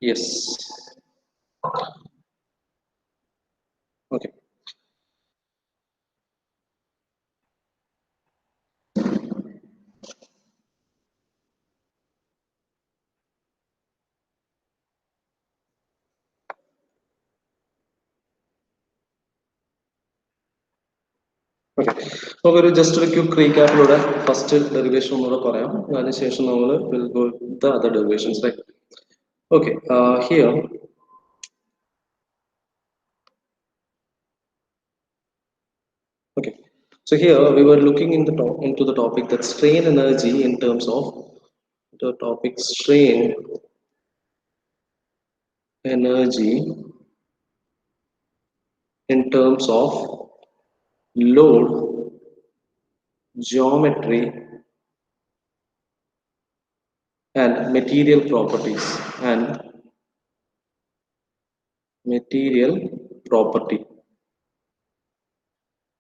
Yes. Okay. Okay. So we will just a quick recap. First derivation will go the other derivations, right? Okay. Here. Okay. So here we were looking into the topic that strain energy in terms of the topic strain energy in terms of load, geometry, and material property.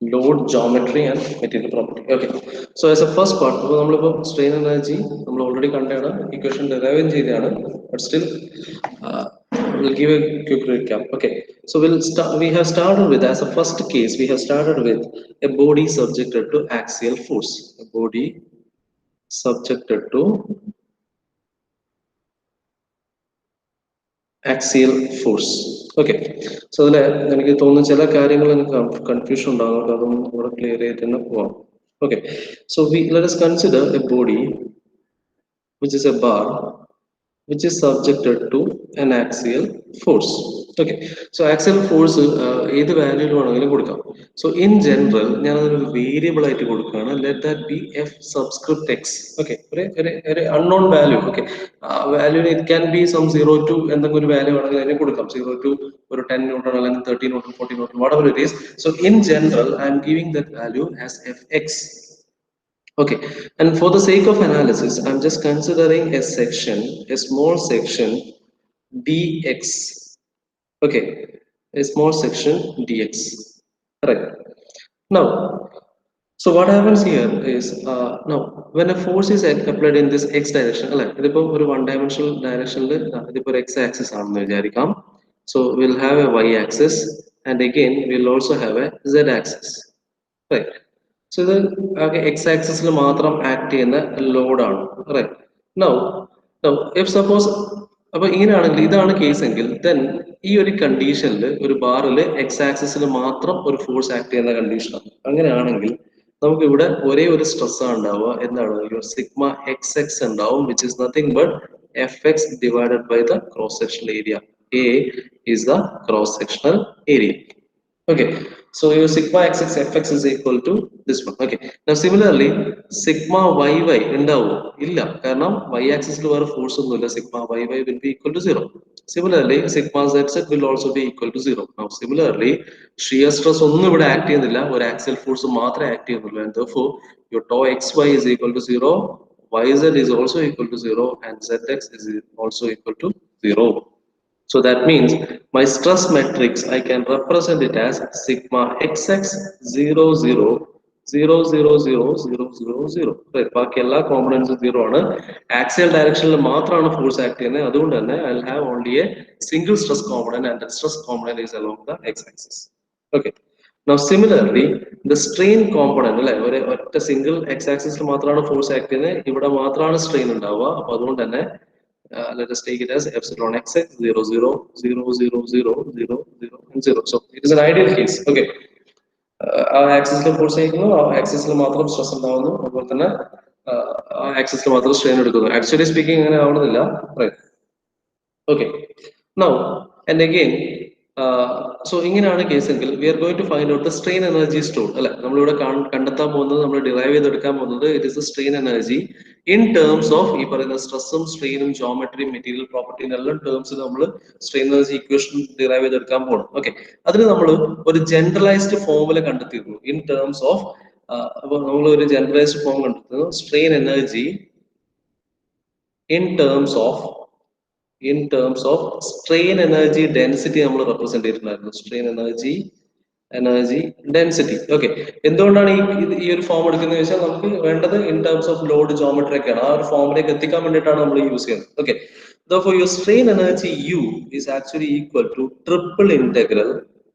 Load, geometry, and material property. Okay. So as a first part, strain energy, we already considered equation derived, but still, uh, we'll give a quick recap. Okay. So we'll start. We have started with, as a first case, we have started with a body subjected to axial force. A body subjected to axial force. Okay. So എനിക്ക് തോന്നുന്നു ചില കാര്യങ്ങൾ എനിക്ക് confusion ഉണ്ടാകും അതൊന്നും കൂടെ clear ചെയ്തിട്ട് തന്നെ പോവാം. Okay. So let us consider a body which is a bar which is subjected to an axial force. Okay. So axial force ഏത് വാല്യൂവിൽ വേണമെങ്കിലും കൊടുക്കാം. So in general ഞാനതൊരു വേരിയബിൾ ആയിട്ട് കൊടുക്കുകയാണ്. Let that be f subscript x. Okay. ഒരു unknown value. Okay. Value it can be some 0 to എന്തെങ്കിലും ഒരു value ആണെങ്കിൽ അതിനെ കൊടുക്കാം. 0 to ഒരു 10 ന്യൂട്ടൺ അല്ലെങ്കിൽ 30 newton 40 newton whatever it is. So in general I am giving that value as fx. Okay, and for the sake of analysis, I'm just considering a section, a small section dx. Okay, a small section dx. Right. Now, so what happens here is now when a force is applied in this x direction, ഒരു one dimensional direction, x axis so we'll have a y axis and again we'll also have a z axis. Right. So ഇത് x axis മാത്രം act ചെയ്യുന്ന load ആണ്. Right. Now if suppose അപ്പൊ ഇങ്ങനെയാണെങ്കിൽ ഇതാണ് case എങ്കിൽ then ഈ ഒരു കണ്ടീഷനിൽ ഒരു ബാറിൽ x ആക്സിസിൽ മാത്രം ഒരു ഫോഴ്സ് ആക്ട് ചെയ്യുന്ന കണ്ടീഷനാണ്. അങ്ങനെയാണെങ്കിൽ നമുക്ക് ഇവിടെ ഒരേ ഒരു സ്ട്രെസ് ആണ് ഉണ്ടാവുക. എന്താണ് യുവർ സിഗ്മ എക്സ് എക്സ് ഉണ്ടാവും which is nothing but fx divided by the cross sectional area. A is the cross sectional area. Okay, so your sigma xx fx is equal to this one. Okay, now similarly sigma yy ഉണ്ടാവോ ഇല്ല കാരണം y axis ൽ വേറെ force ഒന്നുമില്ല. Sigma yy will be equal to 0. Similarly sigma zz will also be equal to 0. Now similarly shear stress ഒന്നും ഇവിടെ act ചെയ്യുന്നില്ല, ഒരു ആക്സിയൽ ഫോഴ്സ് മാത്രമേ ആക്ട് ചെയ്യുന്നുള്ളൂ, and therefore your tau xy is equal to 0, yz is also equal to 0, and zx is also equal to 0. So that means my stress matrix, I can represent it as sigma xx 0 0 0 0 0 0 0 0. Right. ബാക്കി എല്ലാ കോമ്പണൻസും 0 ആണ്. Axial ഡയറക്ഷനിൽ മാത്രമാണ് force act ചെയ്യുന്നത്. അതുകൊണ്ട് തന്നെ I will have only a single stress component and the stress component is along the x-axis. Okay. Now similarly the strain component അല്ലെ ഒറ്റ സിംഗിൾ x-axis മാത്രമാണ് ഫോഴ്സ് ആക്ട് ചെയ്യുന്നത്. ഇവിടെ മാത്രമാണ് strain ഉണ്ടാവുക. അപ്പോൾ അതുകൊണ്ട് തന്നെ let us take it as epsilon xx 0 0 0 0 0 0 0 and 0. So it is an ideal case. Okay. ആ ആക്സിസിൽ ഫോഴ്സ് ചെയ്യുന്നു, ആ ആക്സിസിൽ മാത്രം സ്ട്രെസ് ഉണ്ടാവുന്നു, അതുപോലെ തന്നെ ആ ആക്സിസിൽ മാത്രം സ്ട്രെയിൻ എടുക്കുന്നു. ആക്ച്വലി സ്പീക്കിംഗ് അങ്ങനെ ആവണമെന്നില്ല. Right. Okay. Now and again so ഇങ്ങനെയാണ് കേസെങ്കിൽ we are going to find out the strain energy stored അല്ലെ നമ്മളിവിടെ കണ്ടെത്താൻ പോകുന്നത്, നമ്മൾ ഡിറൈവ് ചെയ്തെടുക്കാൻ പോകുന്നത് it is the strain energy in terms of ഈ പറയുന്ന സ്ട്രെസ്സും സ്ട്രെയിനും ജോമെട്രിയും മെറ്റീരിയൽ പ്രോപ്പർട്ടിയും എല്ലാം ടേംസിൽ നമ്മൾ സ്ട്രെയിൻ എനർജി ഇക്വേഷൻ ഡിറൈവ് ചെയ്തെടുക്കാൻ പോകണം. ഓക്കെ, അതിന് നമ്മൾ ഒരു ജനറലൈസ്ഡ് ഫോമുല കണ്ടെത്തിയിരുന്നു ഇൻ ടേംസ് ഓഫ് അപ്പോൾ നമ്മൾ ഒരു ജനറലൈസ്ഡ് ഫോം കണ്ടെത്തുന്നു strain energy in terms of strain energy density നമ്മൾ റെപ്രസെന്റ് ചെയ്തിട്ടുണ്ടായിരുന്നു. Strain energy density. ഓക്കെ, എന്തുകൊണ്ടാണ് ഈ ഒരു ഫോം എടുക്കുന്നത് വെച്ചാൽ നമുക്ക് വേണ്ടത് in terms of load geometry ഒക്കെയാണ്. ആ ഒരു ഫോമിലേക്ക് എത്തിക്കാൻ വേണ്ടിയിട്ടാണ് നമ്മൾ യൂസ് ചെയ്യുന്നത്. Okay, Therefore, your strain energy U is actually equal to triple integral,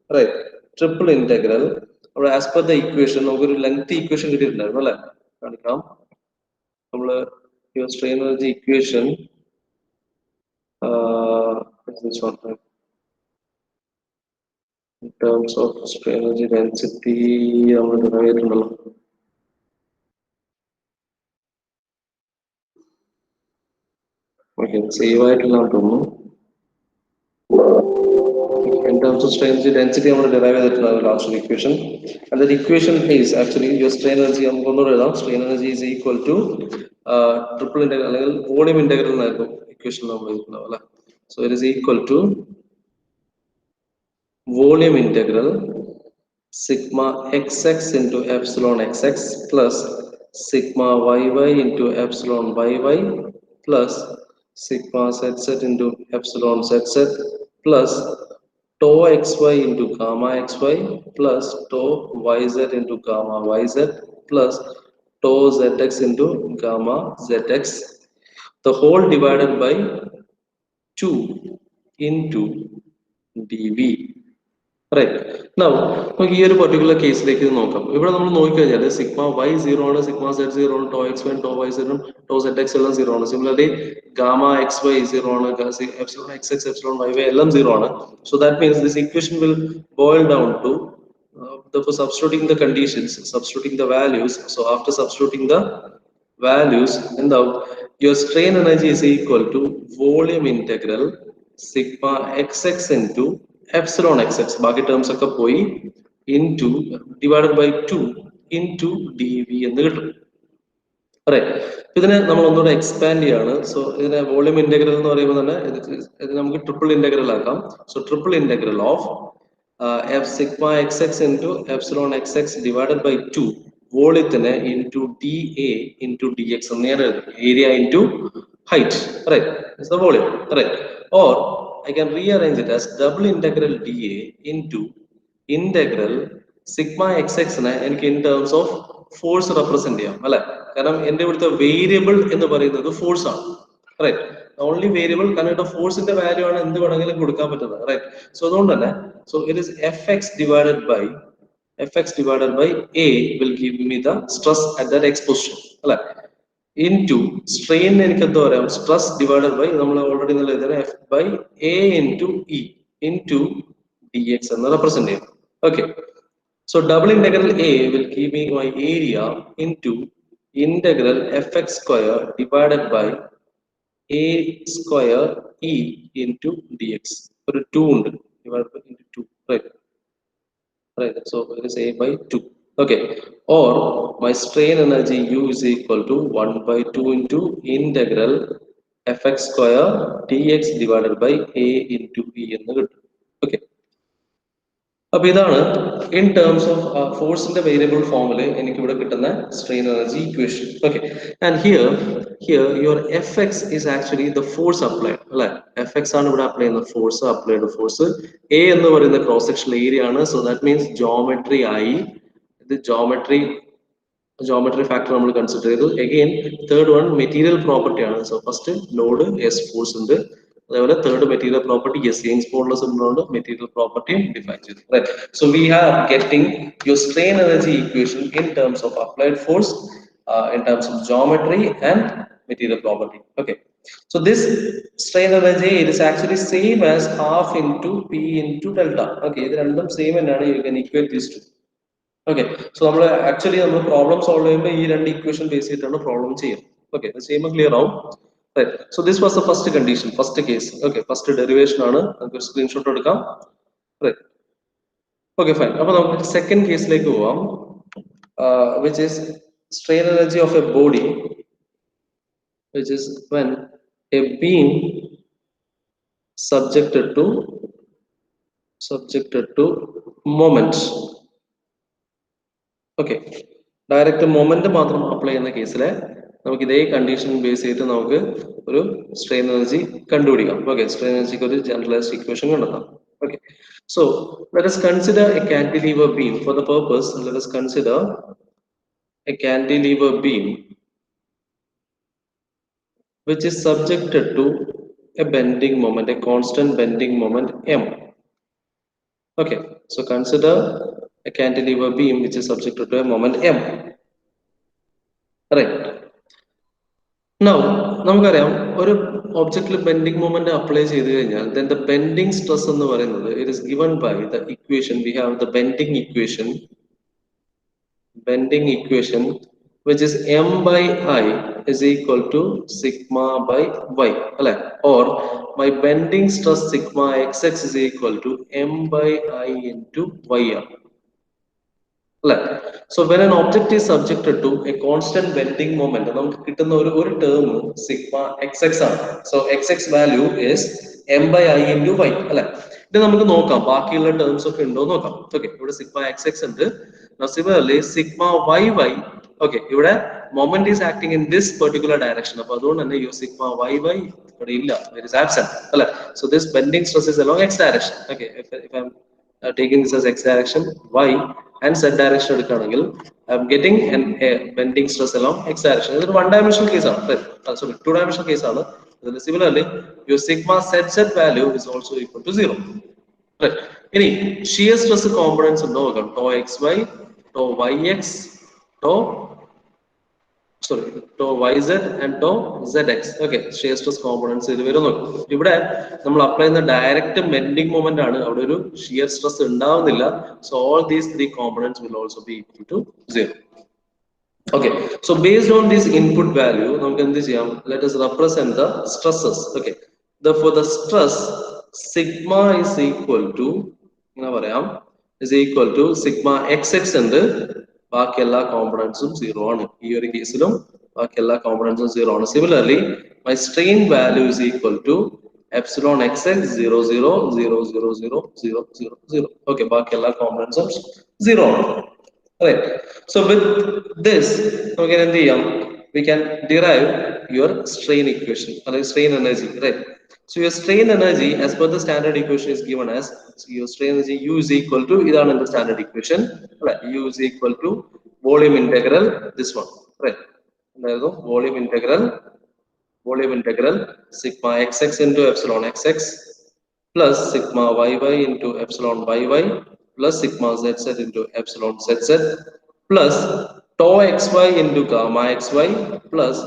right? Triple integral, or as per the equation, over lengthy equation, your strain energy equation. This one, in terms of strain energy density, okay, save it. In terms of strain energy density, I'm going to derive that last equation. And that equation is actually your strain energy. I'm going to write strain energy is equal to triple integral, volume integral equation. So it is equal to volume integral sigma xx into epsilon xx plus sigma yy into epsilon yy plus sigma zz into epsilon zz plus tau xy into gamma xy plus tau yz into gamma yz plus tau zx into gamma zx, the whole divided by 2 into dv. Right. Now, നമുക്ക് ഈ ഒരു particular കേസിലേക്ക് നോക്കാം. ഇവിടെ നമ്മൾ നോക്കിക്കഴിഞ്ഞാൽ sigma y 0 ആണ്, sigma z 0 ആണ്, tau x y tau y 0 tau z x എല്ലാം 0 ആണ്. സിമിലർലി ഗാമ x y 0 ആണ്, epsilon x x epsilon y y എല്ലാം 0 ആണ്. So that means this equation will boil down to therefore substituting the conditions, substituting the values. So after substituting the values, and your strain energy is equal to volume integral sigma xx into epsilon xx, ബാക്കി terms ഒക്കെ പോയി into divided by 2 into dv എന്ന് കിട്ടും. Right. ഇതിനെ നമ്മൾ ഒന്നുകൂടെ expand ചെയ്യാണ്. So ഇതിനെ വോളിയം ഇന്റഗ്രൽ എന്ന് പറയുമ്പോൾ തന്നെ ഇത് നമുക്ക് ട്രിപ്പിൾ ഇന്റഗ്രൽ ആക്കാം. So triple integral of F sigma X X into epsilon X X divided by 2 വോളിയത്തിന് into D A into D X എന്ന് ഞാൻ എഴുതും. Area into height, right, is the volume, right. Or I can rearrange it as double integral dA into integral sigma xx നെ എനിക്ക് in terms of force represent ചെയ്യാം അല്ലെ. കാരണം എന്റെ ഇവിടുത്തെ വേരിയബിൾ എന്ന് പറയുന്നത് ഫോഴ്സ് ആണ്, റൈറ്റ്. ഓൺലി വേരിയബിൾ, കാരണം ഇവിടെ ഫോഴ്സിന്റെ വാല്യൂ ആണ് എന്ത് വേണമെങ്കിലും കൊടുക്കാൻ പറ്റുന്നത്, റൈറ്റ്. സോ അതുകൊണ്ട് തന്നെ so it is fx divided by a will give me the stress at that x position അല്ലെ. Into strain എനിക്ക് എന്താ പറയാം, stress divided by നമ്മൾ ഓൾറെഡി നല്ല എഴുതുന്നത് f by a into e into dx എന്ന് റെപ്രസെന്റ് ചെയ്യാം. Okay, so double integral a will give me my area into integral fx square divided by a square e into dx. ഒരു 2 ഉണ്ട്, divided by into 2, right, right. So it is a by 2. Okay, or my strain energy u is equal to 1 by 2 into integral fx square dx divided by a into e എന്ന് കിട്ടും. Okay, അപ്പൊ ഇതാണ് in terms of force in the variable formula എനിക്ക് ഇവിടെ കിട്ടുന്ന strain energy equation. Okay, and here your fx is actually the force applied അല്ലെ. fx ആണ് ഇവിടെ അപ്ലൈ ചെയ്യുന്ന ഫോഴ്സ്, അപ്ലൈഡ് ഫോഴ്സ്. a എന്ന് പറയുന്ന ക്രോസ് സെക്ഷണൽ ഏരിയ ആണ്. So that means geometry ആയി, the geometry factor നമ്മൾ കൺസിഡർ ചെയ്തു. Again third one material property ആണ്. So first load as force ഉണ്ട്, അതേപോലെ third material property as Young's modulus ഉള്ളതുകൊണ്ട് മെറ്റീരിയൽ പ്രോപ്പർട്ടിയും ഡിഫൈൻ ചെയ്തു, right. So we have getting your strain energy equation in terms of applied force, in terms of geometry and material property. Okay, so this strain energy, it is actually same as half into p into delta. Okay, ഇത് രണ്ടും same തന്നെയാണ്. You can equate these two. Okay, so നമ്മൾ actually നമ്മൾ problem solve ചെയ്യുമ്പോൾ ഈ രണ്ട് equation base ചെയ്തിട്ടാണ് problem ചെയ്യുന്നത്. Okay, the same ക്ലിയർ ആവും, right. So this was the first condition, first case. Okay, first derivation ആണ്, നമുക്ക് സ്ക്രീൻഷോട്ട് എടുക്കാം, right. Okay, fine. അപ്പോൾ നമുക്ക് സെക്കൻഡ് കേസിലേക്ക് പോവാം, which is strain energy of a body, which is when a beam subjected to moment. Okay, direct moment മാത്രം apply ചെയ്യുന്ന കേസിൽ നമുക്ക് ഇതേ കണ്ടീഷൻ ബേസ് ചെയ്തിട്ട് നമുക്ക് ഒരു സ്ട്രെയിൻ എനർജി കണ്ടുപിടിക്കാം. ഓക്കെ, സ്ട്രെയിൻ എനർജിക്ക് ഒരു ജനറലൈസ്ഡ് ഇക്വേഷൻ കണ്ടെത്താം. Okay, so let us consider a cantilever beam. For the purpose, let us consider a cantilever beam which is subjected to a bending moment, a constant bending moment M. Okay, so consider a cantilever beam which is subjected to a moment M. Right. Now, നമുക്കറിയാം ഒരു ഒബ്ജക്റ്റിൽ bending moment apply ചെയ്ത് കഴിഞ്ഞാൽ then the bending stress എന്ന് പറയുന്നത് it is given by the equation. We have the bending equation which is m by I is equal to sigma by y, or my bending stress sigma xx is equal to m by I into y. So when an object is subjected to a constant bending moment, നമുക്ക് കിട്ടുന്ന ഒരു term sigma xx ആണ്. So xx value is m by I into y, അല്ലെ? ഇത് നമുക്ക് നോക്കാം ബാക്കിയുള്ള terms ഒക്കെ ഉണ്ടോ നോക്കാം. ഓക്കെ, ഇവിടെ സിഗ്മ xx ഉണ്ട്. Now similarly sigma yy, okay, ഇവിടെ moment is acting in this particular direction. അപ്പോൾ അതുകൊണ്ട് തന്നെ ഈ സിഗ്മ yy ഇവിടെ ഇല്ല, it is absent, അല്ലെ? So this bending stress is along x direction. Okay, if I'm taking this as x direction, y and z direction എടുക്കുകയാണെങ്കിൽ I am getting a bending stress along x direction. ഇതൊരു one dimensional case ആണ്, sorry, two dimensional case ആണ്. Similarly, your sigma zz value is also equal to 0. Right. ഇനി shear stress components ഉണ്ടോ നോക്കാം. Tau xy, tau yx, tau yz and tau zx. Okay, shear stress components ഇത് വരുന്നു. ഇവിടെ നമ്മൾ apply ചെയ്യുന്ന direct bending moment ആണ്, അവിടെ ഒരു ഷിയർ സ്ട്രെസ് ഉണ്ടാവുന്നില്ല. So all these three components will also be equal to 0. Okay, so based on this input value, നമുക്ക് എന്ത് ചെയ്യാം? Let us represent the stresses. Okay, therefore the stress sigma is equal to എന്നാ പറയാം, is equal to sigma xx ഉണ്ട്, ബാക്കി എല്ലാ കോമ്പണൻസും 0 ആണ്. ഈ ഒരു കേസിലും ബാക്കി എല്ലാ കോമ്പണൻസും 0 ആണ്. Similarly, my strain value is equal to epsilon xx 0 0 0 0 0 0 0 0. Okay, ബാക്കി എല്ലാ കോമ്പണൻസും 0 ആണ്. Right. So with this, we can derive your strain equation or strain energy. Right. So your strain energy, as per the standard equation, is given as, so your strain energy U is equal to, this is the standard equation. Right. U is equal to volume integral this one. Right. Volume integral sigma xx into epsilon xx plus sigma yy into epsilon yy plus sigma zz into epsilon zz plus tau xy into gamma xy plus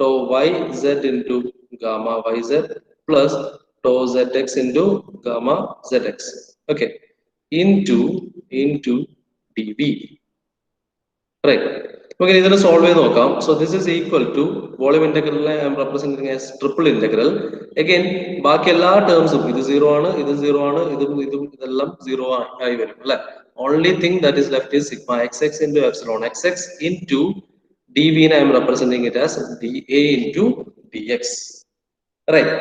tau yz into gamma yz plus tau zx into gamma zx. Okay, into dv. Right. Okay, this is solve നോക്കാം. So this is equal to volume integral I am representing as triple integral. Again, ബാക്കി എല്ലാ ടേംസും ഇത് 0 ആണ്, ഇത് 0 ആണ്, ഇതെല്ലാം 0 ആയി വരും, അല്ലേ? Only thing that is left is sigma xx into epsilon xx into dv. I am representing it as dA into dx. Right.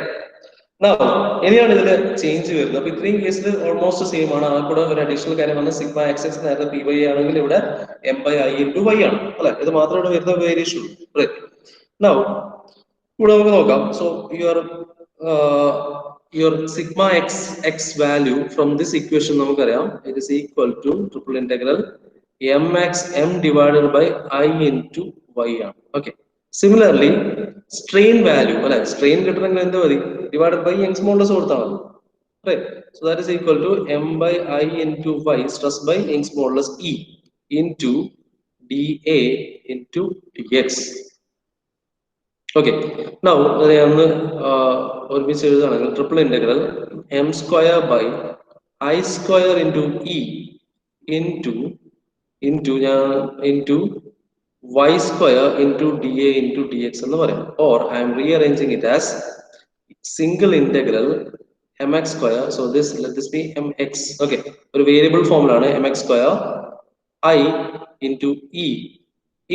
Now, anyone is change here. The between cases almost the same. Ana kuda or additional കാര്യം വന്ന sigma xx നേരെ py ആണെങ്കിൽ ഇവിടെ m by I into y ആണ്, അല്ലേ? ഇത് മാത്രമാണ് വരുന്ന വേരിയേഷൻ. Right. Now, ഇവിടെ നമുക്ക് നോക്കാം. So your sigma x value from this equation നമുക്കറിയാം, it is equal to triple integral mx m divided by I into y ആണ്. Okay. Similarly, strain value, strain divided by Young's modulus. Right. So that is equal to m by I into y, stress by Young's modulus E into dA into dx. Okay. Now, triple integral m square by I square into E into y square into dA into dx, or I am rearranging it as single integral mx square. So let this be mx. Okay, a variable formula mx square I into E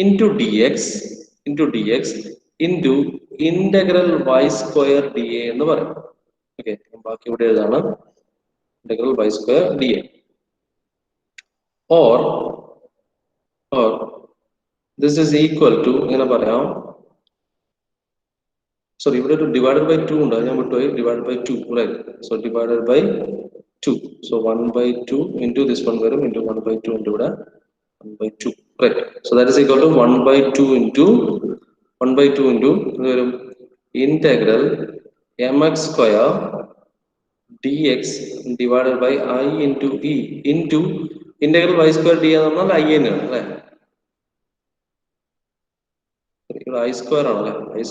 into dx into integral y square dA. Okay, integral y square dA, or this is equal to sorry, divided by 2 divided by 2, right? So divided by 2, so 1 by 2 into this one into 1 by 2 into 1 by 2, right? So that is equal to 1 by 2 into integral mx square dx divided by I into e into integral y square d എന്ന് പറഞ്ഞാൽ I തന്നെയാണ് അല്ലേ? I square ആണല്ലേ? I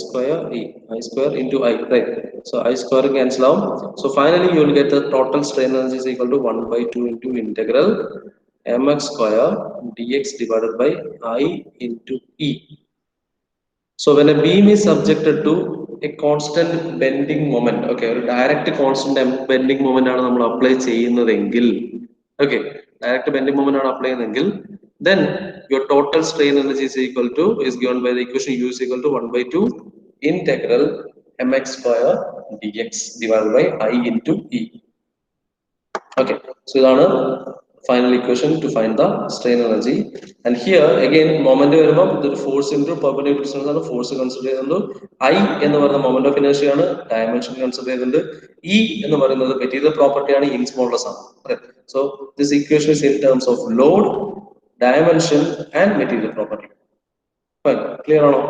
square e I square into I, right? So I square cancel out. So finally you will get the total strain energy is equal to 1 by 2 into integral mx square dx divided by I into e. So when a beam is subjected to a constant bending moment, okay, a direct constant bending moment ആണ് നമ്മൾ apply ചെയ്യുന്നതെങ്കിൽ, okay, direct bending moment ആണ് apply ചെയ്യുന്നതെങ്കിൽ, then your total strain energy is equal to, is given by the equation U is equal to 1 by 2 integral mx square dx divided by I into e. Okay, so ഇതാണ് final equation to find the strain energy. And here again moment വരുമ്പോൾ the force into perpendicular distance ആണ് force consider ചെയ്യുന്നത്. I എന്ന് പറയുന്ന moment of inertia ആണ്, dimension consider ചെയ്യുന്നുണ്ട്. E എന്ന് പറയുന്നത് material property ആണ്, Young's modulus ആണ്. Okay, so this equation is in terms of load, dimension and material property. Fine, clear ആണോ?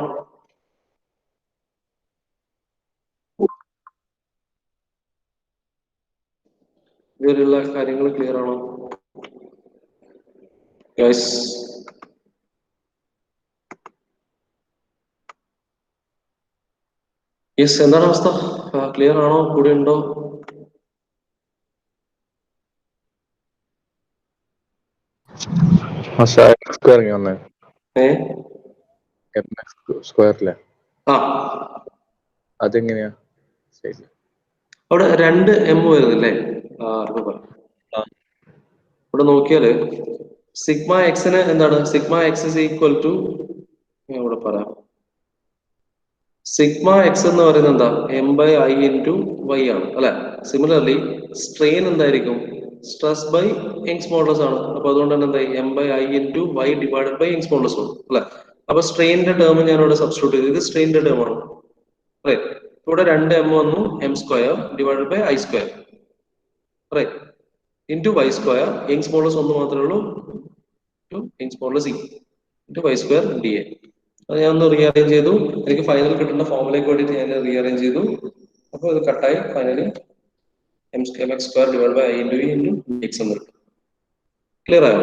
ഇതിലുള്ള കാര്യങ്ങൾ ക്ലിയർ ആണോ guys? യെസ്, എന്താണ് അവസ്ഥ? ക്ലിയർ ആണോ? കൂടെ ഉണ്ടോ? സ്ക്വയറിലെ ആ അതെങ്ങനെയാ? അവിടെ 2 m വരുന്നില്ലേ? ഇവിടെ നോക്കിയാല് സിഗ്മ എക്സിന് എന്താണ്? Sigma X is equal to, ഇവിടെ പറയാം, സിഗ്മ എക്സ് എന്ന് പറയുന്നത് എന്താ? M by I into Y ആണ് അല്ലെ? സിമിലർലി സ്ട്രെയിൻ എന്തായിരിക്കും? സ്ട്രെസ് ബൈ യങ്സ് മോഡുലസ് ആണ്. അപ്പൊ അതുകൊണ്ട് തന്നെ എന്തായി? M by I into Y divided by Young's modulus ആണ് അല്ലെ? അപ്പൊ സ്ട്രെയിനിന്റെ ടേം ഞാൻ ഇവിടെ സബ്സ്റ്റിറ്റ്യൂട്ട് ചെയ്തു. ഇത് സ്ട്രെയിനിന്റെ ടേം ആണ്. റൈറ്റ്. ഇവിടെ 2 m വന്നു, M square divided by I square, right, into Y square. Young's modulus ഒന്ന് മാത്രമേ ഉള്ളൂ, Young's modulus E into Y square D A. അത് ഞാൻ ഒന്ന് റീഅറേഞ്ച് ചെയ്തു. എനിക്ക് ഫൈനൽ കിട്ടുന്ന ഫോമിലേക്ക് വേണ്ടിയിട്ട് ഞാൻ റീഅറേഞ്ച് ചെയ്തു. അപ്പോൾ ഇത് കട്ടായി finally M X square divide by I into E into X എന്ന് കിട്ടും. ക്ലിയർ ആയോ?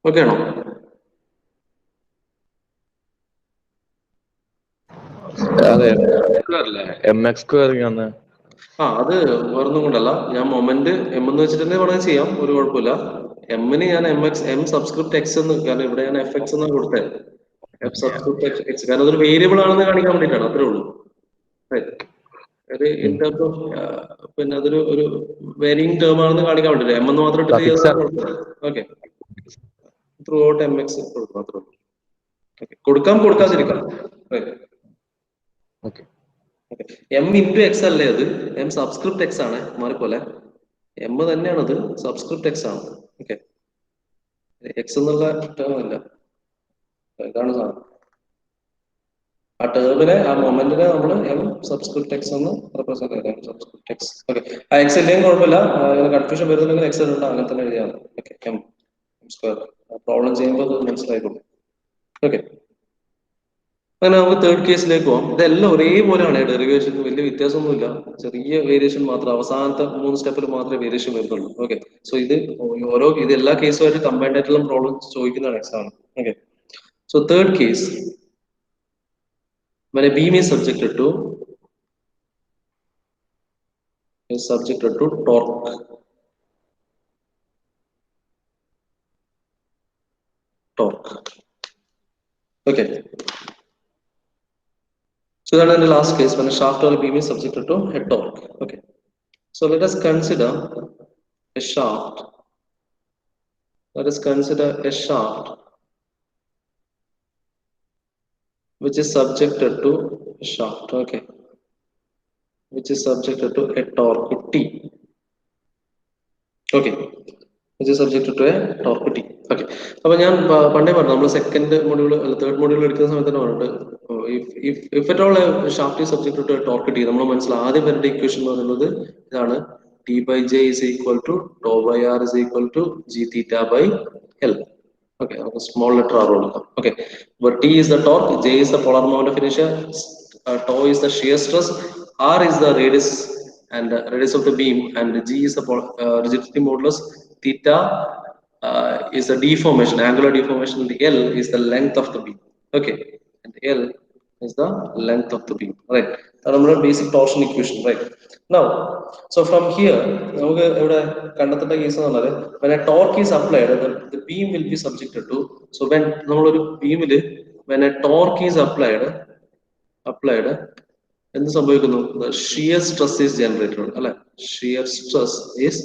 ഓക്കെ ആണോ? അത് വേറൊന്നും കൊണ്ടല്ല, ഞാൻ മൊമെന്റ് എം എന്ന് വെച്ചിട്ട് തന്നെ വേണമെങ്കിൽ ചെയ്യാം, ഒരു കുഴപ്പമില്ല. എമ്മിന് ഞാൻ എം സബ്സ്ക്രിപ്റ്റ് എക്സ് എന്ന്, കാരണം ഇവിടെ ഞാൻ എഫ് എക്സ് എന്നാണ് കൊടുത്തത്. എഫ് സബ്സ്ക്രിപ്റ്റ് എക്സ്, കാരണം അതൊരു വേരിയബിൾ ആണെന്ന് കാണിക്കാൻ വേണ്ടിയിട്ടാണ്, അത്രേ ഉള്ളൂ. ഇൻ ടേംസ് ഓഫ് പിന്നെ അതൊരു ഒരു വേരിയിങ് ടേം ആണെന്ന് കാണിക്കാൻ വേണ്ടിയില്ല. എം എന്ന് മാത്രം ഇട്ടിട്ട് okay, through out M X കൊടുക്കും, അത്രേ ഉള്ളൂ. കൊടുക്കാം, കൊടുക്കാതിരിക്കാം. എം ഇൻറ്റു എക്സ് അല്ലേ അത്? എം സബ്സ്ക്രിപ്റ്റ് എക്സ് ആണ്, മാറിപ്പോലെ. എം തന്നെയാണത്, സബ്സ്ക്രിപ്റ്റ് എക്സ് ആണ്. ഓക്കെ, എക്സ് എന്നുള്ള ടേം അല്ല, ഇതാണ് സാധനം. ആ ടേമിനെ, ആ മൊമെന്റിനെ നമ്മൾ എം സബ്സ്ക്രിപ്റ്റ് എക്സ് എന്ന് റെപ്രസെന്റ് ചെയ്യാം. Subscript X. ഓക്കെ, ആ എക്സ് ഇല്ലെങ്കിൽ കുഴപ്പമില്ല, കൺഫ്യൂഷൻ വരുന്നുണ്ടെങ്കിൽ എക്സ് ഉണ്ട്, അങ്ങനെ തന്നെ എഴുതിയാൽ മതി. ഓക്കെ, എം സ്ക്വയർ പ്രോബ്ലം ചെയ്യുമ്പോൾ അത് മനസ്സിലായിക്കോളും. ഓക്കെ, അങ്ങനെ നമുക്ക് തേർഡ് കേസിലേക്ക് പോകാം. ഇതെല്ലാം ഒരേപോലെയാണ്, ഡെറിവേഷൻ വലിയ വ്യത്യാസമൊന്നുമില്ല, ചെറിയ വേരിയേഷൻ മാത്രം, അവസാനത്തെ 3 സ്റ്റെപ്പിൽ മാത്രമേ വേരിയേഷൻ വരുന്നുള്ളൂ. ഓക്കെ, സോ ഇത് ഇത് എല്ലാ കേസുമായിട്ട് കമ്പൈൻഡ് ആയിട്ടുള്ള പ്രോബ്ലം ചോദിക്കുന്നതാണ് exam. Okay, so third case, when a beam is subjected to torque. Okay, so that is the last case, when a shaft or a beam is subjected to a torque. Okay, so let us consider a shaft. Let us consider a shaft which is subjected to a shaft. Okay, which is subjected to a torque T. Okay, which is subjected to a torque T. Okay, അപ്പോൾ ഞാൻ പണ്ടേ പറഞ്ഞു, നമ്മൾ second module അല്ല third module എടുക്കുന്ന സമയത്ത് തന്നെ പറഞ്ഞിട്ട്, if at all shaft is subjected to torque T, നമ്മൾ മനസ്സിൽ ആദ്യം വരുന്ന ഇക്വേഷൻ എന്ന് പറയുന്നത് ഇതാണ്: T by J is equal to tau by R is equal to G theta by L. Okay, small letter R കൊടുക്കാം. Okay, where T is the torque, J is the polar moment of inertia, tau is the shear stress, R is the radius and radius of the beam, and G is the rigidity modulus, theta is the deformation, angular deformation, and L is the length of the beam. Okay, and L is the length of the beam. Right, that's our basic torsion equation. Right. Now, so from here, നമുക്ക് ഇവിടെ കണ്ടെത്തേണ്ട case എന്ന് പറഞ്ഞാൽ when a torque is applied, the beam will be subjected to. So when നമ്മളൊരു ബീമില് when a torque is applied, എന്ത് സംഭവിക്കുന്നു? The shear stress is generated. അല്ലെ? Shear stress is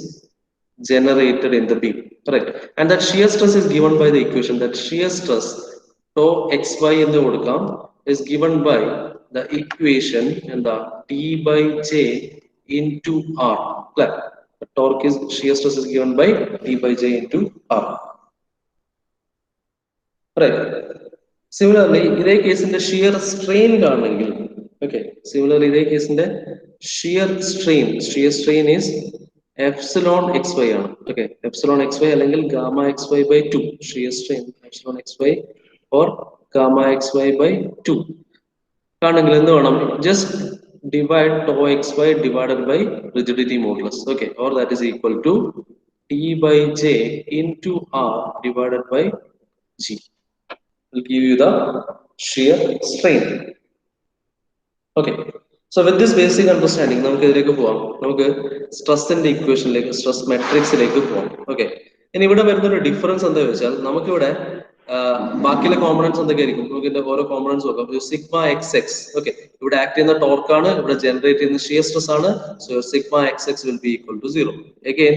generated in the beam. Correct. And that shear stress is given by the equation. That shear stress tau xy എന്ന് കൊടുക്കാം is given by the equation and the T by J into R. The torque is shear stress is given by T by J into R. Right. Similarly, ഇതേ കേസിന്റെ shear strain കാണണമെങ്കിൽ, okay. Similarly, ഇതേ കേസിന്റെ shear strain is epsilon xy ആണ്. Okay, epsilon xy അല്ലെങ്കിൽ gamma xy by 2. Shear strain epsilon xy or gamma xy by 2. കാണണമെങ്കിൽ എന്ത് വേണം? Just divide tau xy divided by rigidity modulus. Okay, or that is equal to T by J into R divided by G. Will give you the shear strain. Okay. So with this basic understanding, നമുക്ക് ഇതിലേക്ക് പോവാം. നമുക്ക് സ്ട്രെസ്സിന്റെ ഇക്വേഷനിലേക്ക്, stress മെട്രിക്സിലേക്ക് പോവാം. Okay. ഇനി ഇവിടെ വരുന്ന ഒരു ഡിഫറൻസ് എന്താ വെച്ചാൽ നമുക്കിവിടെ ബാക്കിയുള്ള കോമ്പണൻസ് എന്തൊക്കെയായിരിക്കും? നമുക്ക് ഇതിന്റെ ഓരോ കോമ്പണൻസ് നോക്കാം. Sigma X X. ഓക്കെ. ഇവിടെ ആക്ട് ചെയ്യുന്ന ടോർക്കാണ്, ഇവിടെ ജനറേറ്റ് ചെയ്യുന്ന ഷിയർ സ്ട്രെസ് ആണ്. So sigma X X will be equal to 0. Again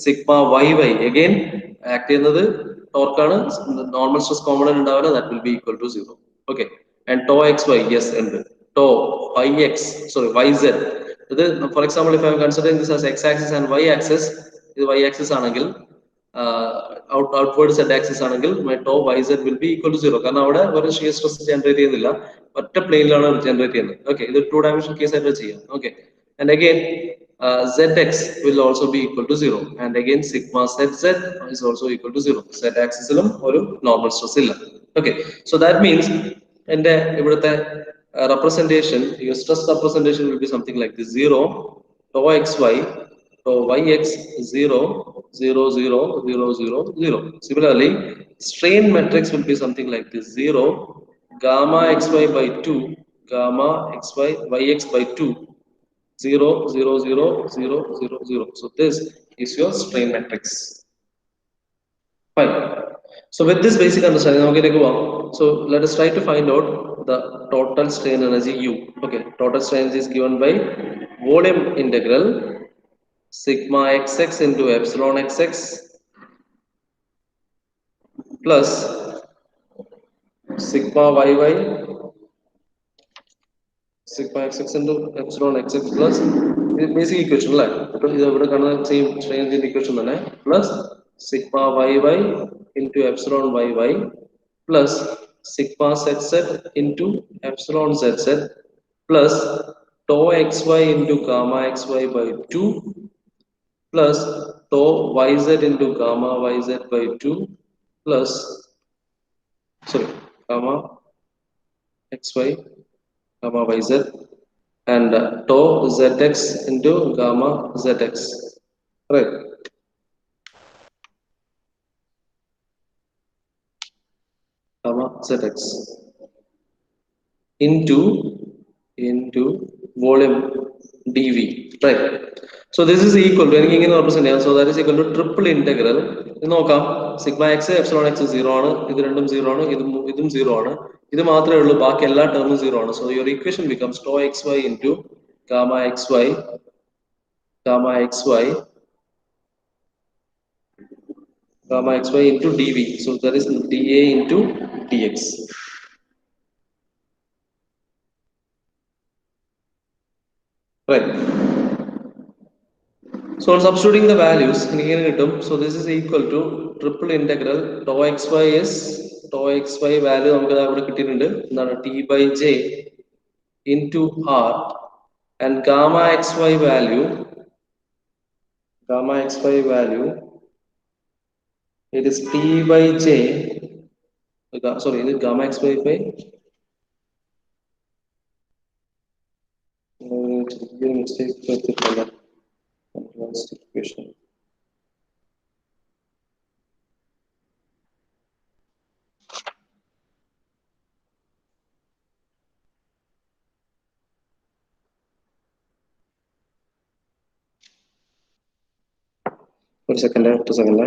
sigma Y Y again act ചെയ്യുന്നത് ടോർക്കാണ്, നോർമൽ സ്ട്രെസ് കോമ്പണന്റ് ഉണ്ടാവില്ല, that will be equal to 0. Okay. And tau X Y, yes ഉണ്ട്. Tau yz. For example, if I am considering this as x-axis and y-axis, this y-axis ആണെങ്കിൽ outward z-axis ആണെങ്കിൽ my tau yz will be equal to 0. കാരണം അവിടെ ഒരു shear stress generate ചെയ്യുന്നില്ല, ഒറ്റ പ്ലെയിനിലാണ് generate ചെയ്യുന്നത്. Okay, ഇത് 2-dimensional കേസ് ആയിട്ട് ചെയ്യാം. Okay, and again zx will also be equal to 0, and again sigma zz is also equal to 0. Z-axisലും ഒരു normal stress ഇല്ല. Okay, so that means എന്റെ ഇവിടുത്തെ representation, your stress representation will be something like this: 0, tau xy, tau yx, 0, 0, 0, 0, 0, 0. Similarly, strain matrix will be something like this: 0, gamma xy by 2, gamma xy yx by 2, 0, 0, 0, 0, 0, 0. So this is your strain matrix. Fine. So with this basic understanding, now we go on. So let us try to find out the total strain energy U. Okay, total strain is given by volume integral sigma xx into epsilon xx plus sigma yy sigma xx into epsilon xx plus basic equation like same strain equation plus sigma yy into epsilon yy plus sigma zz into epsilon zz plus tau xy into gamma xy by 2 plus tau yz into gamma yz by 2 plus gamma xy gamma yz and tau zx into gamma zx, right? Gamma zx into volume dv, right? So this is equal to anything in represent, so that is equal to triple integral. നോക്കാം sigma x epsilon x 0 ആണ്, ഇത് രണ്ടും 0 ആണ്, ഇതും 0 ആണ്, ഇത് മാത്രമേ ഉള്ളൂ, ബാക്കി എല്ലാ ടേമും 0 ആണ്. So your equation becomes tau xy into gamma xy gamma xy into dv. So that is dA into dx. Right. So on substituting the values, so this is equal to triple integral tau xy is tau xy value T by J into R, and gamma xy value it is T by J sorry, is it gamma xy by mistake advanced equation. ഒരു second, ഒറ്റ second.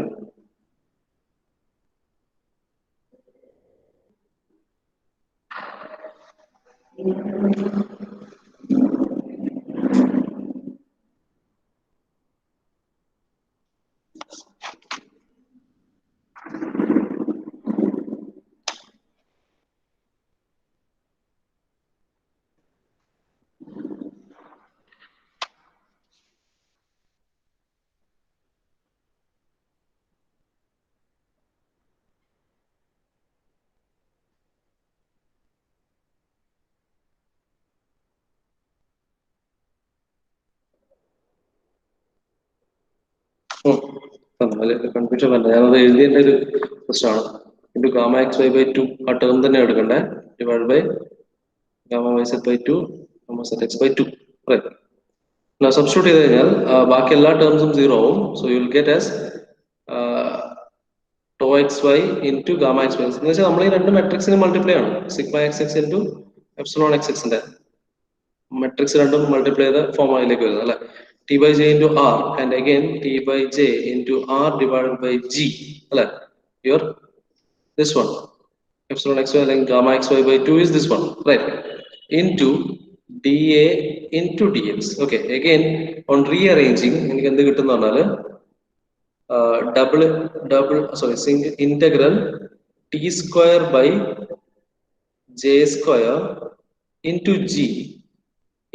Confusion വേണ്ട, ഞാനത് എഴുതിയതിന്റെ ഒരു പ്രശ്നമാണ്. Into gamma X Y by two ആ term തന്നെ എടുക്കണ്ടേ, divide by gamma Y Z by two gamma Z X by two. Substitute ചെയ്ത് കഴിഞ്ഞാൽ ബാക്കി എല്ലാ ടേംസും സീറോ ആവും. So you will get as tau X Y into gamma X Y എന്ന് വെച്ചാൽ നമ്മൾ ഈ രണ്ട് മെട്രിക്സിന് മൾട്ടിപ്ലൈ ആണ്. Sigma X X into epsilon X എക്സിന്റെ മെട്രിക്സ് രണ്ടും മൾട്ടിപ്ലൈ ചെയ്ത ഫോം അതിലേക്ക് വരുന്നത് അല്ലെ. T by J into R and again T by J into R divided by G അല്ലെ. Your this one epsilon xy അല്ലെങ്കിൽ gamma xy by 2 is this one, right, into dA into dx. Okay, again on rearranging എനിക്ക് എന്ത് കിട്ടുന്ന പറഞ്ഞാല് single integral t square by j square into g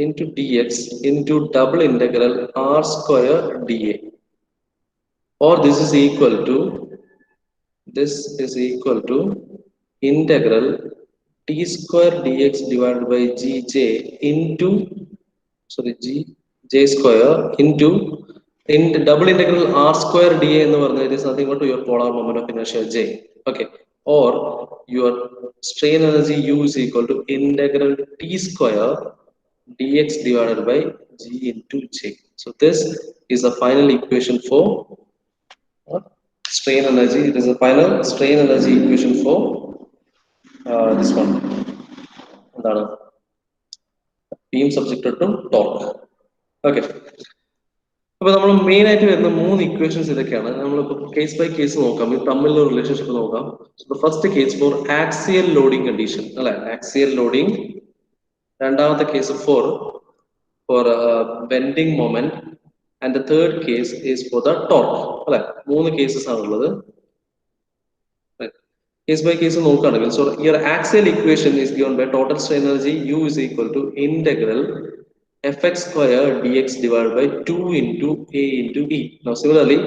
into dx into double integral r square dA, or this is equal to integral t square dx divided by gj into j square into double integral r square dA എന്ന് പറഞ്ഞാൽ it is nothing but your polar moment of inertia j. Okay, or your strain energy u is equal to integral t square dx divided by g into j. So this is the final equation for strain energy. It is a final strain energy equation for this one. Beam subjected to torque. Okay. അപ്പോൾ നമ്മൾ main ആയിട്ട് വരുന്ന മൂന്ന് equations ഇതൊക്കെയാണ്. നമ്മളിപ്പോൾ case by case നോക്കാം, ഇത് തമ്മിലുള്ള റിലേഷൻഷിപ്പ് നോക്കാം. First case for axial loading condition അല്ലെ, ആക്സിയൽ ലോഡിംഗ്. രണ്ടാമത്തെ case for bending moment. And the third case is for the torque. അല്ലെ, മൂന്ന് കേസസ് ആണുള്ളത്. കേസ് ബൈ കേസ് നോക്കുകയാണെങ്കിൽ, so your axial equation is given by total strain energy u is equal to integral fx square dx divided by 2 into a into e. Now similarly,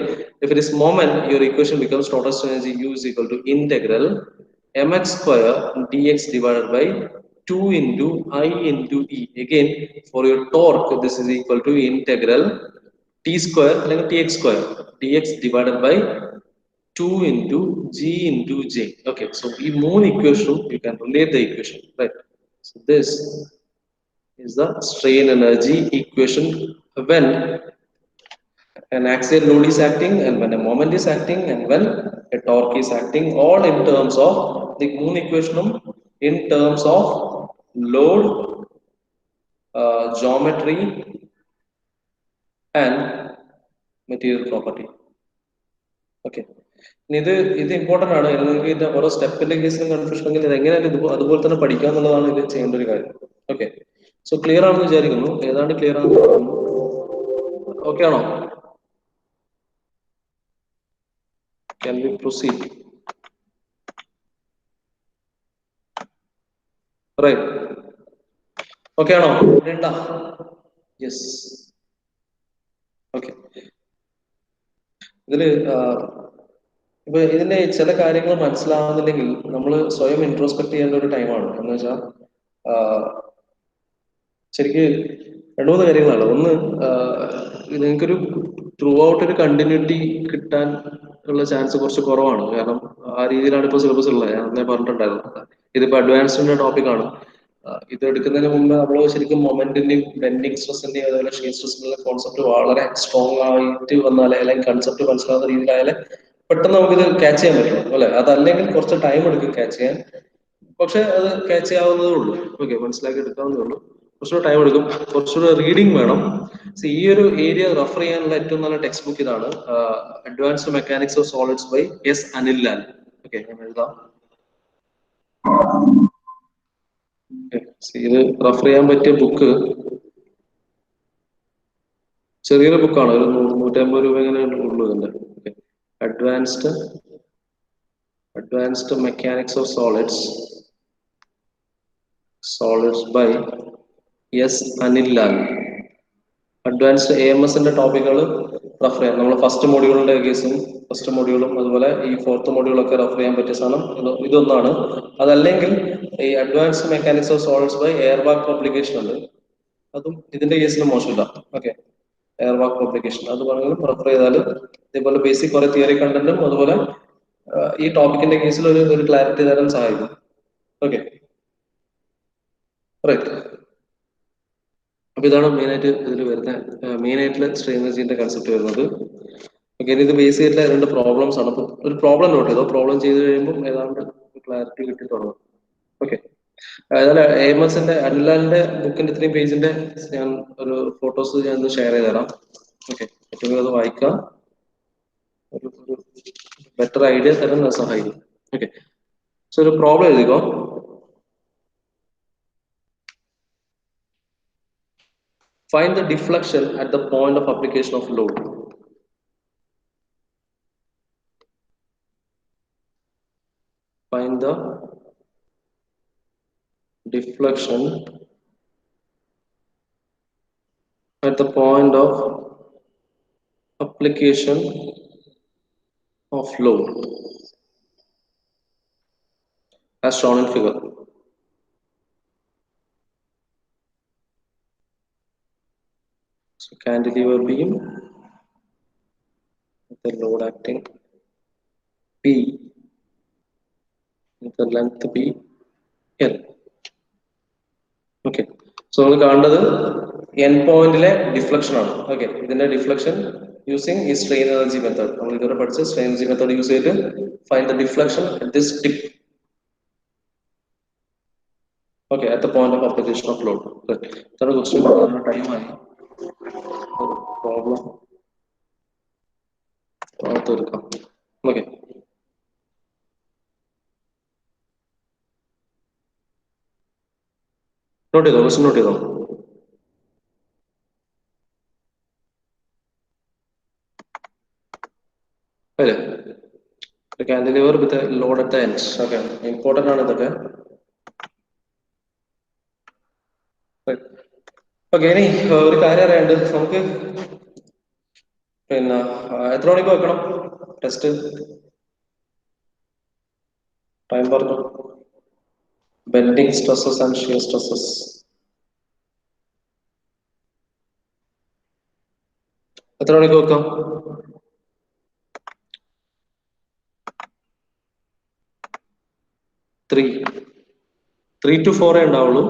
if it is moment, your equation becomes total strain energy u is equal to integral mx square dx divided by 2 into I into e. Again, for your torque, this is equal to integral t square അല്ലെങ്കിൽ tx square dx divided by 2 into g into j. Okay, so ഈ മൂന്ന് equation you can relate the equation, right? So this is the strain energy equation when an axial load is acting and when a moment is acting and when a torque is acting, all in terms of the മൂന്ന് equation in terms of load, geometry and material property. Okay, ഇത് important ആണ്. നിങ്ങൾക്ക് ഇതിന്റെ ഓരോ സ്റ്റെപ്പിന്റെ കേസിലും confusion ഉണ്ടെങ്കിൽ ഇത് എങ്ങനെയാലും അതുപോലെ തന്നെ പഠിക്കുക എന്നുള്ളതാണ് ഇത് ചെയ്യേണ്ട ഒരു കാര്യം. ഓക്കെ, സോ ക്ലിയർ ആണെന്ന് വിചാരിക്കുന്നു, ഏതാണ്ട് ക്ലിയർ ആണെന്ന് തോന്നുന്നു. ഓക്കെ ആണോ? Can we proceed? Right. Okay ആണോ? Yes. Okay. ഇതില് ഇപ്പൊ ഇതിന്റെ ചില കാര്യങ്ങൾ മനസ്സിലാവുന്നില്ലെങ്കിൽ നമ്മൾ സ്വയം ഇൻട്രോസ്പെക്ട് ചെയ്യേണ്ട ഒരു ടൈമാണ്. എന്ന് വെച്ചാൽ ശരിക്ക് രണ്ടു മൂന്ന് കാര്യങ്ങളാണ്. ഒന്ന്, നിങ്ങൾക്കൊരു ത്രൂ ഔട്ട് ഒരു കണ്ടിന്യൂറ്റി കിട്ടാൻ ഉള്ള ചാൻസ് കുറച്ച് കുറവാണ്. കാരണം ആ രീതിയിലാണ് ഇപ്പോൾ സിലബസ് ഉള്ളത്. ഞാൻ അന്നേ പറഞ്ഞിട്ടുണ്ടായിരുന്നു. ഇതിപ്പോ അഡ്വാൻസ്ഡിന്റെ ടോപ്പിക്കാണ്. ഇത് എടുക്കുന്നതിന് മുമ്പ് നമ്മൾ ശരിക്കും മൊമെന്റിന്റെയും ബെൻഡിങ് സ്ട്രെസിന്റെയും അതുപോലെ ഷീർ സ്ട്രെസിന്റെ കോൺസെപ്റ്റ് വളരെ സ്ട്രോങ് ആയിട്ട് വന്നാലേ, അല്ലെങ്കിൽ കൺസെപ്റ്റ് മനസ്സിലാവുന്ന രീതിയിലായാലേ പെട്ടെന്ന് നമുക്കിത് ക്യാച്ച് ചെയ്യാൻ പറ്റും അല്ലെ. അതല്ലെങ്കിൽ കുറച്ച് ടൈം എടുക്കും ക്യാച്ച് ചെയ്യാൻ. പക്ഷെ അത് ക്യാച്ച് ചെയ്യാവുന്നതേ ഉള്ളൂ. ഓക്കെ, മനസ്സിലാക്കി എടുക്കാവുന്നതേ ഉള്ളൂ. കുറച്ചുകൂടെ ടൈം എടുക്കും, കുറച്ചുകൂടെ റീഡിങ് വേണം. ഈ ഒരു ഏരിയ റെഫർ ചെയ്യാനുള്ള ഏറ്റവും നല്ല ടെക്സ്റ്റ് ബുക്ക് ഇതാണ്, advanced mechanics of solids by S Anil Lal. Okay, ഞാൻ എഴുതാം. ഇത് റെഫർ ചെയ്യാൻ പറ്റിയ ബുക്ക് ചെറിയൊരു ബുക്കാണ്, ഒരു 150 രൂപ ഇങ്ങനെ ഉള്ളൂ ഇതിന്റെ. Advanced mechanics of solids by S Anil Lal. Advanced AMSന്റെ ടോപ്പിക്കുകൾ റെഫർ ചെയ്യാം. നമ്മൾ ഫസ്റ്റ് മോഡ്യൂളിന്റെ കേസും ഫസ്റ്റ് മോഡ്യൂളും അതുപോലെ ഈ ഫോർത്ത് മോഡ്യൂളൊക്കെ റെഫർ ചെയ്യാൻ പറ്റിയ സാധനം ഇതൊന്നാണ്. അതല്ലെങ്കിൽ ഈ advanced mechanics of solids by airbag publication ഉണ്ട്, അതും ഇതിന്റെ കേസിൽ മോശമില്ല. ഓക്കെ, എയർബാഗ് പബ്ലിക്കേഷൻ അത് വേണമെങ്കിലും റെഫർ ചെയ്താൽ ഇതേപോലെ ബേസിക് കുറെ തിയറി കണ്ടന്റും അതുപോലെ ഈ ടോപ്പിക്കിന്റെ കേസിൽ ഒരു ക്ലാരിറ്റി തരാൻ സഹായിക്കും. Okay, right. അപ്പൊ ഇതാണ് മെയിനായിട്ട് ഇതിൽ വരുന്ന മെയിനായിട്ടുള്ള സ്ട്രെയിൻ എനർജിന്റെ കൺസെപ്റ്റ് വരുന്നത്. ഓക്കെ, ഇത് ബേസ് ചെയ്തിട്ടുള്ള രണ്ട് പ്രോബ്ലംസ് ആണ്. ഒരു പ്രോബ്ലം നോട്ട് ചെയ്തോ. പ്രോബ്ലം ചെയ്ത് കഴിയുമ്പോൾ ഏതാണ്ട് ക്ലാരിറ്റി കിട്ടി തുടങ്ങും. ഓക്കെ, അതായത് AMSന്റെ അനിലാലിന്റെ ബുക്കിന്റെ ഇത്രയും പേജിന്റെ ഞാൻ ഒരു ഫോട്ടോസ് ഞാൻ ഷെയർ ചെയ്ത് തരാം. ഓക്കെ, ഏറ്റവും അത് വായിക്കാം, ഒരു ബെറ്റർ ഐഡിയ തരാൻ സഹായിക്കും. ഓക്കെ, സോ ഒരു പ്രോബ്ലം എഴുതിക്കോ. Find the deflection at the point of application of load. Find the deflection at the point of application of load as shown in figure. So cantilever beam with the load acting P with the length B L. Okay, so നമ്മൾ കാണേണ്ടത് N പോയിന്റിലെ deflection ആണ്. Okay, ഇതിന്റെ deflection using ഈ strain energy method. നമ്മൾ ഇതുവരെ പഠിച്ച strain energy method use ചെയ്ത് find the deflection at this tip. Okay, at the point of application of load. ഇത്ര ക്വസ്റ്റ്യൻ ടൈമായി പ്രോബ്ലം തീർക്കാം. ഓക്കെ, നോട്ട് ചെയ്തോ, ക്വസ്റ്റ്യൻ നോട്ട് ചെയ്തോ. അല്ലേ, cantilever with a load at the ends. Okay, important ആണ് ഇതൊക്കെ. Okay, ഇനി ഒരു കാര്യം അറിയാണ്ട് നമുക്ക് പിന്നെ എത്ര മണിക്ക് വെക്കണം ടെസ്റ്റ്? ടൈം പറഞ്ഞു. Bending stresses and shear stresses എത്ര മണിക്ക് വെക്കാം? 3 to 4 ഉണ്ടാവുള്ളൂ.